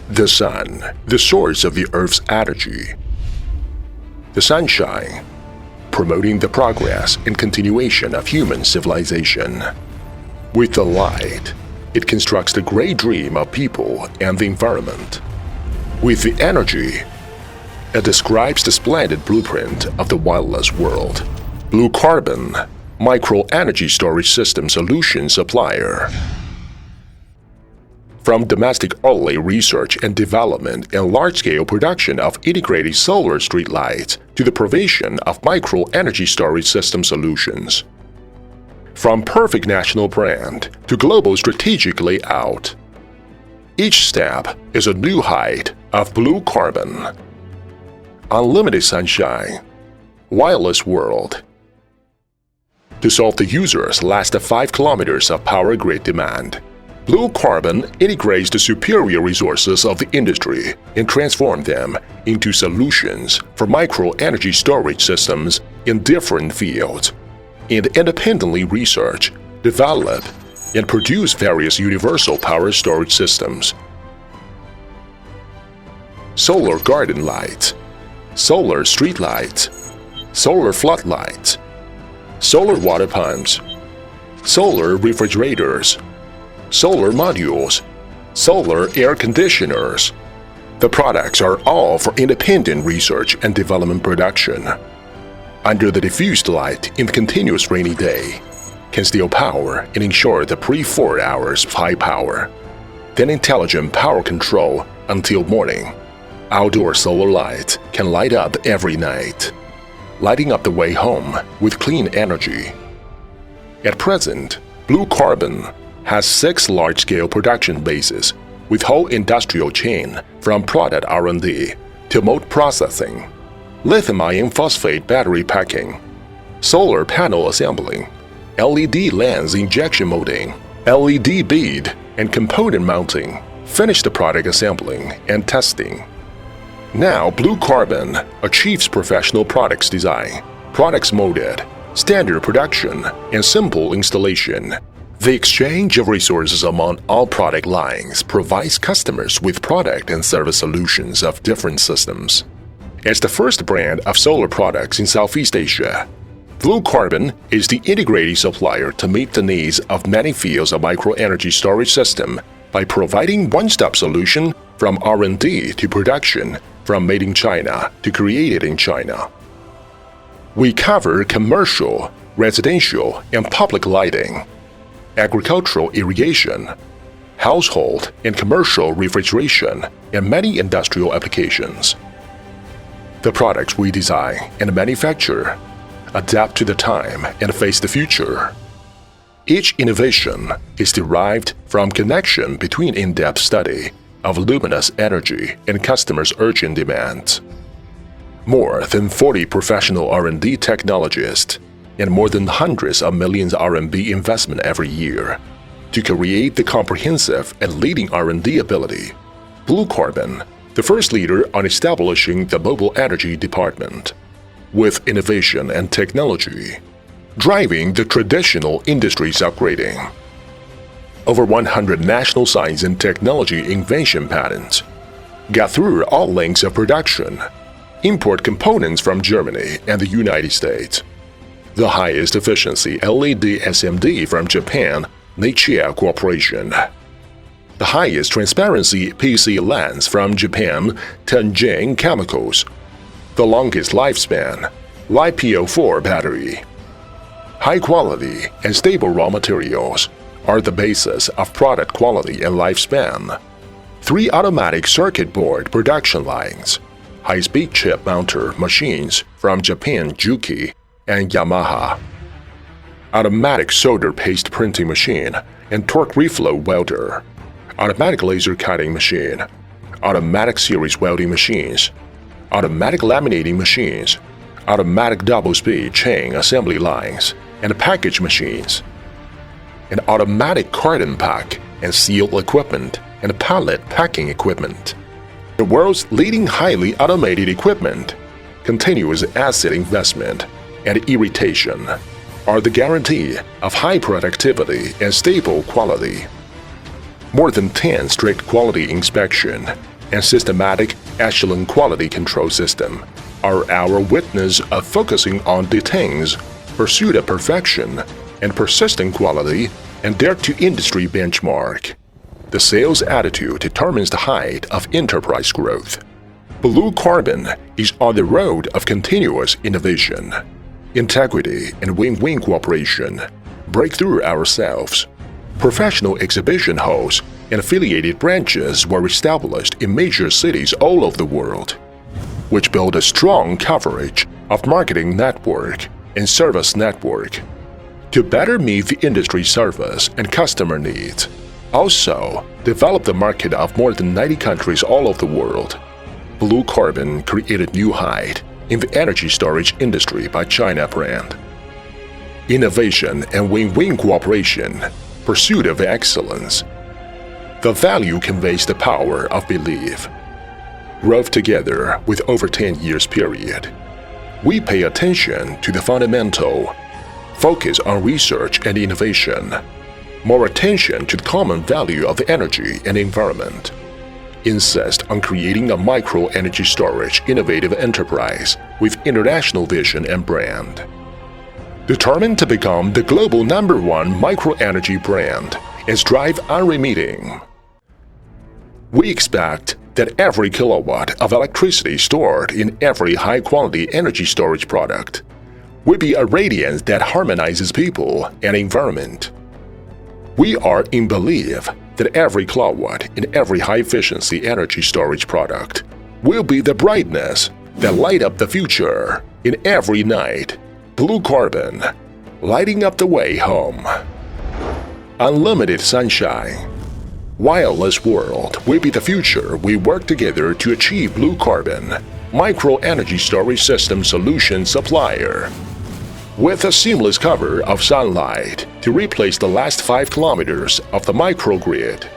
The sun, the source of the Earth's energy. The sunshine, promoting the progress and continuation of human civilization. With the light, it constructs the great dream of people and the environment. With the energy, it describes the splendid blueprint of the wireless world. Blue Carbon, micro-energy storage system solution supplier. From domestic early research and development and large-scale production of integrated solar streetlights to the provision of micro-energy storage system solutions. From perfect national brand to global strategic layout. Each step is a new height of Blue Carbon. Unlimited sunshine. Wireless world. To solve the user's last 5 kilometers of power grid demand, Blue Carbon integrates the superior resources of the industry and transforms them into solutions for micro-energy storage systems in different fields, and independently research, develop, and produce various universal power storage systems. Solar garden lights, solar street lights, solar floodlights, solar water pumps, solar refrigerators, solar modules, solar air conditioners. The products are all for independent research and development production. Under the diffused light in the continuous rainy day, can steal power and ensure the pre-4 hours of high power, then intelligent power control until morning. Outdoor solar lights can light up every night, lighting up the way home with clean energy. At present, Blue Carbon has 6 large-scale production bases with whole industrial chain from product R&D to mode processing, lithium-ion phosphate battery packing, solar panel assembling, LED lens injection molding, LED bead and component mounting, finished product assembling and testing. Now Blue Carbon achieves professional products design, products molded, standard production, and simple installation. The exchange of resources among all product lines provides customers with product and service solutions of different systems. As the first brand of solar products in Southeast Asia, Blue Carbon is the integrated supplier to meet the needs of many fields of micro-energy storage system by providing one-stop solution from R&D to production, from made in China to created in China. We cover commercial, residential, and public lighting, agricultural irrigation, household and commercial refrigeration, and many industrial applications. The products we design and manufacture adapt to the time and face the future. Each innovation is derived from connection between in-depth study of luminous energy and customers' urgent demands. More than 40 professional R&D technologists and more than hundreds of millions RMB investment every year to create the comprehensive and leading R&D ability. Blue Carbon, the first leader on establishing the mobile energy department, with innovation and technology, driving the traditional industry's upgrading. Over 100 national science and technology invention patents, got through all links of production, import components from Germany and the United States. The highest efficiency LED SMD from Japan, Nichia Corporation. The highest transparency PC lens from Japan, Nanjing Chemicals. The longest lifespan, LiPo4 battery. High quality and stable raw materials are the basis of product quality and lifespan. 3 automatic circuit board production lines, high-speed chip mounter machines from Japan Juki and Yamaha, automatic solder paste printing machine and torque reflow welder, automatic laser cutting machine, automatic series welding machines, automatic laminating machines, automatic double-speed chain assembly lines and package machines, and automatic carton pack and seal equipment and pallet packing equipment. The world's leading highly automated equipment, continuous asset investment, and irritation are the guarantee of high productivity and stable quality. More than 10 strict quality inspection, and systematic echelon quality control system are our witness of focusing on detains, pursuit of perfection, and persistent quality, and dare to industry benchmark. The sales attitude determines the height of enterprise growth. Blue Carbon is on the road of continuous innovation, integrity, and win-win cooperation. Break through ourselves. Professional exhibition halls and affiliated branches were established in major cities all over the world, which build a strong coverage of marketing network and service network to better meet the industry service and customer needs. Also, develop the market of more than 90 countries all over the world. Blue Carbon created new height in the energy storage industry by China brand. Innovation and win-win cooperation, pursuit of excellence. The value conveys the power of belief. Growth together with over 10 years period. We pay attention to the fundamental, focus on research and innovation, more attention to the common value of the energy and environment, insist on creating a micro-energy storage innovative enterprise with international vision and brand. Determined to become the global #1 micro-energy brand and strive unremitting. We expect that every kilowatt of electricity stored in every high-quality energy storage product will be a radiance that harmonizes people and environment. We are in belief that every kilowatt in every high-efficiency energy storage product will be the brightness that light up the future in every night. Blue Carbon, lighting up the way home. Unlimited sunshine. Wireless world will be the future. We work together to achieve Blue Carbon, micro-energy storage system solution supplier. With a seamless cover of sunlight to replace the last 5 kilometers of the microgrid.